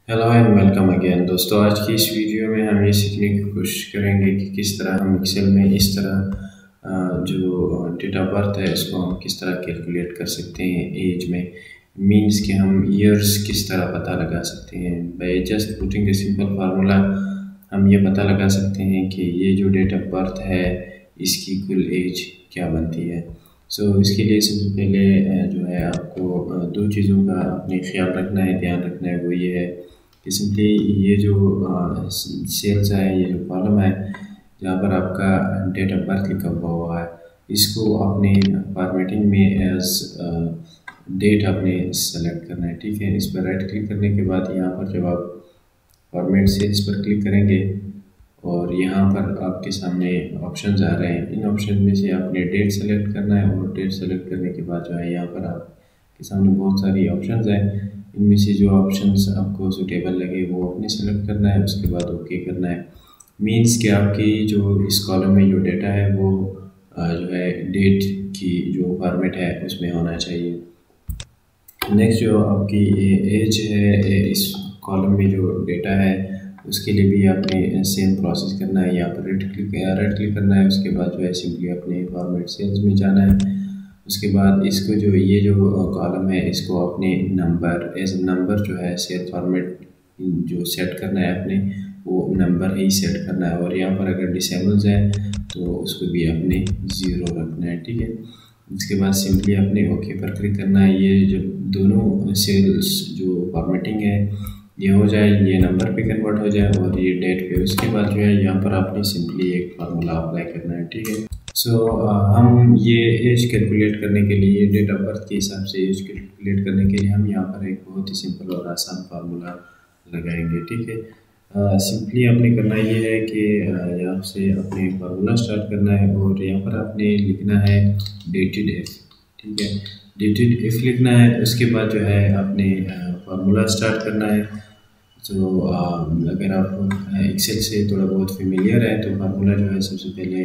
Hello and welcome again दोस्तों। आज की इस वीडियो में हम ये सीखने की कोशिश करेंगे कि किस तरह हम एक्सेल में इस तरह जो डेट ऑफ बर्थ है इसको हम किस तरह कैलकुलेट कर सकते हैं एज में। मींस कि हम ईयर्स किस तरह पता लगा सकते हैं by just putting a simple formula. हम ये पता लगा सकते हैं कि ये जो डेट ऑफ बर्थ है इसकी कुल एज क्या बनती है। इसके लिए सबसे पहले जो है आपको दो चीज़ों का अपने ख्याल रखना है, ध्यान रखना है। वो ये है कि सिंपली ये जो सेल्स है, ये जो कॉलम है जहाँ पर आपका डेट ऑफ बर्थ लिखा हुआ है, इसको अपने फॉर्मेटिंग में एज डेट आपने सेलेक्ट करना है। ठीक है, इस पर राइट क्लिक करने के बाद यहाँ पर जब आप फॉर्मेट सेल्स पर क्लिक करेंगे और यहाँ पर आपके सामने ऑप्शंस आ रहे हैं, इन ऑप्शन में से आपने डेट सेलेक्ट करना है और डेट सेलेक्ट करने के बाद जो है यहाँ पर आपके सामने बहुत सारी ऑप्शंस हैं। इनमें से जो ऑप्शंस आपको सूटेबल लगे वो अपने सेलेक्ट करना है, उसके बाद ओके करना है। मींस कि आपकी जो इस कॉलम में जो डेटा है वो जो है डेट की जो फॉर्मेट है उसमें होना चाहिए। नेक्स्ट जो आपकी एज है, इस कॉलम में जो डेटा है उसके लिए भी आपने सेम प्रोसेस करना है। यहाँ पर राइट क्लिक करना है, उसके बाद जो है सिंपली अपने फॉर्मेट सेल्स में जाना है। उसके बाद इसको जो ये जो कॉलम है इसको अपने नंबर एज नंबर जो है सेल फॉर्मेट जो सेट करना है आपने, वो नंबर ही सेट करना है। और यहाँ पर अगर डिसेबल्स है तो उसको भी आपने 0 रखना है। ठीक है, उसके बाद सिंपली अपने ओके पर क्लिक करना है। ये जो दोनों सेल्स जो फॉर्मेटिंग है ये हो जाए, ये नंबर पे कन्वर्ट हो जाए और ये डेट पे। उसके बाद जो है यहाँ पर आपने सिंपली एक फार्मूला अप्लाई करना है। ठीक है, हम ये एज कैलकुलेट करने के लिए, डेट ऑफ बर्थ के हिसाब से एज कैलकुलेट करने के लिए हम यहाँ पर एक बहुत ही सिंपल और आसान फार्मूला लगाएंगे। ठीक है, सिंपली आपने करना ये है कि यहाँ से अपने फार्मूला स्टार्ट करना है और यहाँ पर आपने लिखना है डेटेड एफ। ठीक है, डेटेड एफ लिखना है। उसके बाद जो है आपने फार्मूला स्टार्ट करना है। अगर आप एक्सेल से थोड़ा बहुत फेमिलियर है तो फार्मूला जो है सबसे पहले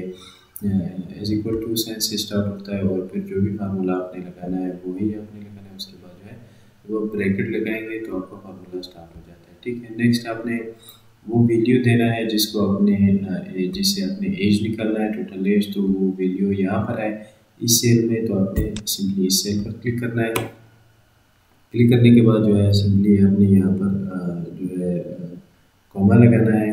इज इक्वल टू साइन से स्टार्ट होता है और फिर जो भी फार्मूला आपने लगाना है वही आपने लगाना है। उसके बाद जो है वो ब्रैकेट लगाएंगे तो आपका फार्मूला स्टार्ट हो जाता है। ठीक है, नेक्स्ट आपने वो वैल्यू देना है जिसको आपने जिससे आपने एज निकालना है, टोटल एज। तो वो वैल्यू यहाँ पर है इस सेल में, तो आपने सिंपली इस सेल पर क्लिक करना है। क्लिक करने के बाद जो है सिंपली आपने यहाँ पर जो है कॉमा लगाना है।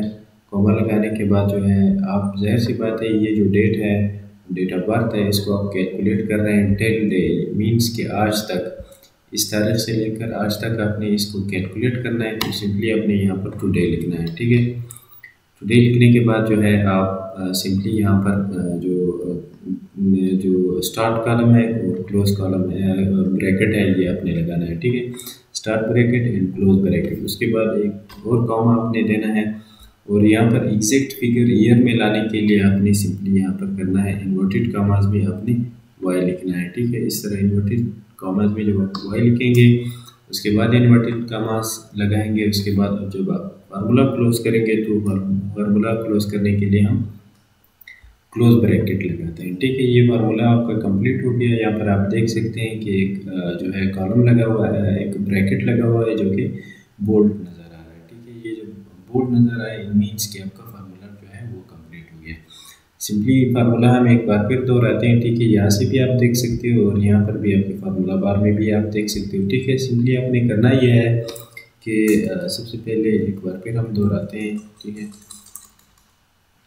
कॉमा लगाने के बाद जो है आप, जाहिर सी बात है, ये जो डेट है, डेट ऑफ बर्थ है, इसको आप कैलकुलेट कर रहे हैं टिल डे। मीन्स कि आज तक, इस तारीख से लेकर आज तक आपने इसको कैलकुलेट करना है। तो सिंपली आपने यहाँ पर टुडे लिखना है। ठीक है, टुडे लिखने के बाद जो है आप सिंपली यहाँ पर जो स्टार्ट कॉलम है और क्लोज कॉलम है, ब्रैकेट है, ये आपने लगाना है। ठीक है, start bracket and close bracket. उसके बाद एक और कॉमा आपने देना है और यहाँ पर एग्जैक्ट फिगर ईयर में लाने के लिए आपने सिंपली यहाँ पर करना है इन्वर्टेड कॉमास में आपने वाई लिखना है। ठीक है, इस तरह इन्वर्टेड कॉमास में जब आप वाई लिखेंगे उसके बाद इन्वर्टेड कॉमास लगाएंगे। उसके बाद जब आप फार्मूला क्लोज करेंगे तो फार्मूला क्लोज करने के लिए हम क्लोज ब्रैकेट लगाते हैं। ठीक है, ये फार्मूला आपका कंप्लीट हो गया। यहाँ पर आप देख सकते हैं कि एक जो है कॉलम लगा हुआ है, एक ब्रैकेट लगा हुआ है जो कि बोल्ड नज़र आ रहा है। ठीक है, ये जो बोल्ड नज़र आया इट मीन्स कि आपका फार्मूला जो है वो कंप्लीट हो गया। सिंपली फार्मूला हम एक बार फिर दोहराते हैं। ठीक है, यहाँ से भी आप देख सकते हो और यहाँ पर भी आपके फार्मूला बार में भी आप देख सकते हो। ठीक है, सिंपली आपने करना ये है कि सबसे पहले एक बार फिर हम दोहराते हैं। ठीक है,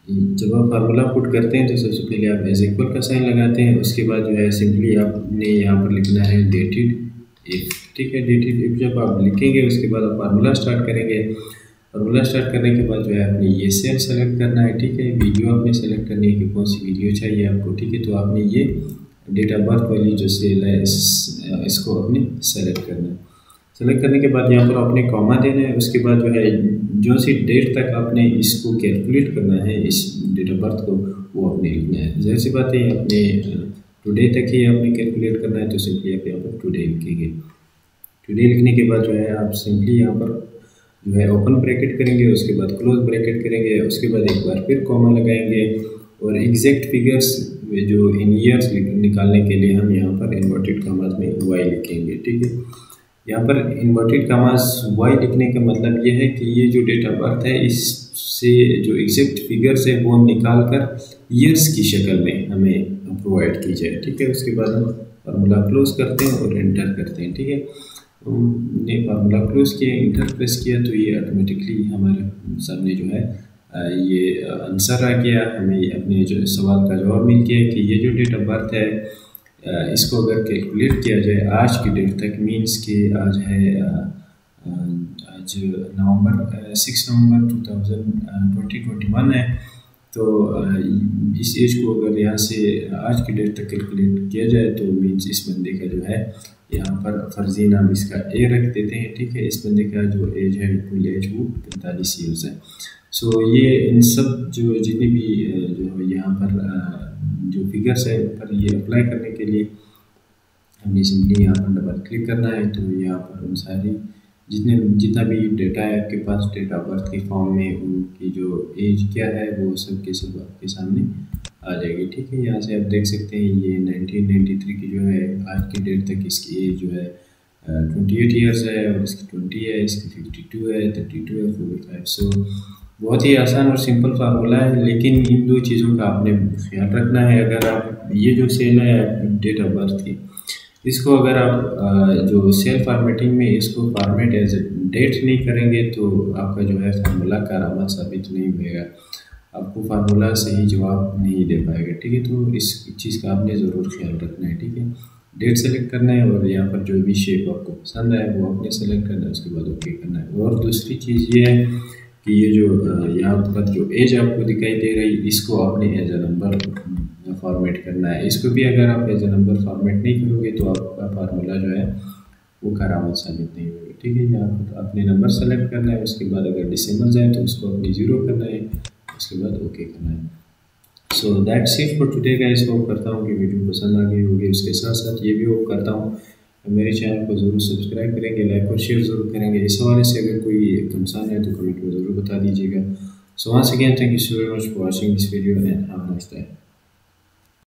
जब आप फार्मूला पुट करते हैं तो सबसे पहले आप एज इक्वल का साइन लगाते हैं। उसके बाद जो है सिंपली आपने यहाँ पर लिखना है डेटेड इफ। ठीक है, डेटेड इफ जब आप लिखेंगे उसके बाद आप फार्मूला स्टार्ट करेंगे। फार्मूला स्टार्ट करने के बाद जो है आपने ये सेल सेलेक्ट करना है। ठीक है, वीडियो आपने सेलेक्ट करनी है कि कौन सी वीडियो चाहिए आपको। ठीक है, तो आपने ये डेट ऑफ बर्थ वाली जो सेल है इसको आपने सेलेक्ट करना है। सेलेक्ट करने के बाद यहाँ पर आपने कॉमा देना है। उसके बाद जो है जो सी डेट तक आपने इसको कैलकुलेट करना है, इस डेट ऑफ बर्थ को, वो आपने लिखना है। जाहिर सी बात है अपने टुडे तक ही आपने कैलकुलेट करना है, तो सिंपली आप यहाँ पर टुडे लिखेंगे। टुडे लिखने के बाद जो है आप सिंपली यहाँ पर जो है ओपन ब्रैकेट करेंगे, उसके बाद क्लोज ब्रैकेट करेंगे, उसके बाद एक बार फिर कॉमा लगाएंगे और एग्जैक्ट फिगर्स जो इन ईयर्स निकालने के लिए हम यहाँ पर इन्वर्टेड कॉमास में वाई लिखेंगे। ठीक है, यहाँ पर इन्वर्टेड कमास वाई लिखने का मतलब ये है कि ये जो डेट ऑफ बर्थ है इससे जो एग्जैक्ट फिगर्स है वो निकाल कर ईयर्स की शक्ल में हमें प्रोवाइड की जाए। ठीक है, उसके बाद हम फार्मूला क्लोज करते हैं और एंटर करते हैं। ठीक है, हमने फार्मूला क्लोज किया, इंटर प्रेस किया तो ये ऑटोमेटिकली हमारे सामने जो है ये आंसर आ गया। हमें अपने जो सवाल का जवाब मिल गया कि ये जो डेट ऑफ बर्थ है इसको अगर कैलकुलेट किया जाए आज की डेट तक, मीन्स कि आज है आज नवंबर 6 नवंबर 2021 है, तो इस एज को अगर यहाँ से आज की डेट तक कैलकुलेट किया जाए तो मीन्स इस बंदे का जो है यहाँ पर फर्जी नाम इसका ए रख देते हैं। ठीक है, इस बंदे का जो एज है कुल एज वो 45 ईयर्स है। सो ये इन सब जो जितनी भी जो यहाँ पर जो फिगर्स है पर ये अप्लाई करने के लिए हमने सिंपली यहाँ पर डबल क्लिक करना है। तो यहाँ पर उन सारी जितना भी डेटा है आपके पास डेट ऑफ बर्थ के फॉर्म में, उनकी जो एज क्या है वो सब के सब आपके सामने आ जाएगी। ठीक है, यहाँ से आप देख सकते हैं ये 1993 की जो है आज की डेट तक इसकी एज जो है 28 ईयर्स है, और इसकी 20 है, इसकी 52 है, 32 है, 45। सो बहुत ही आसान और सिंपल फार्मूला है, लेकिन इन दो चीज़ों का आपने ख्याल रखना है। अगर आप ये जो सेल है डेट ऑफ बर्थ की, इसको अगर आप जो सेल फॉर्मेटिंग में इसको फॉर्मेट एज डेट नहीं करेंगे तो आपका जो है फार्मूला कारआमद साबित नहीं होएगा, आपको फार्मूला सही जवाब नहीं दे पाएगा। ठीक है, तो इस चीज़ का आपने ज़रूर ख्याल रखना है। ठीक है, डेट सेलेक्ट करना है और यहाँ पर जो भी शेप आपको पसंद आए वो आपने सेलेक्ट करना है, उसके बाद ओके करना है। और दूसरी चीज़ ये है कि ये जो यहाँ पर जो एज आपको दिखाई दे रही है इसको आपने एज अ नंबर फॉर्मेट करना है। इसको भी अगर आप एज अ नंबर फॉर्मेट नहीं करोगे तो आपका फार्मूला जो है वो कारआमद साबित नहीं होगा। ठीक है, यहाँ पर अपने नंबर सेलेक्ट करना है, उसके बाद अगर डिसेंबल जाए तो उसको अपनी 0 करना है, उसके बाद ओके करना है। So that's it for today guys. Hope करता हूँ कि वीडियो पसंद आ गई होगी। उसके साथ साथ ये भी होप करता हूँ मेरे चैनल को ज़रूर सब्सक्राइब करेंगे, लाइक और शेयर ज़रूर करेंगे। इस हवाले से अगर कोई कंसर्न है तो कमेंट में ज़रूर बता दीजिएगा। So once again thank you so very much for watching this video and have a nice day.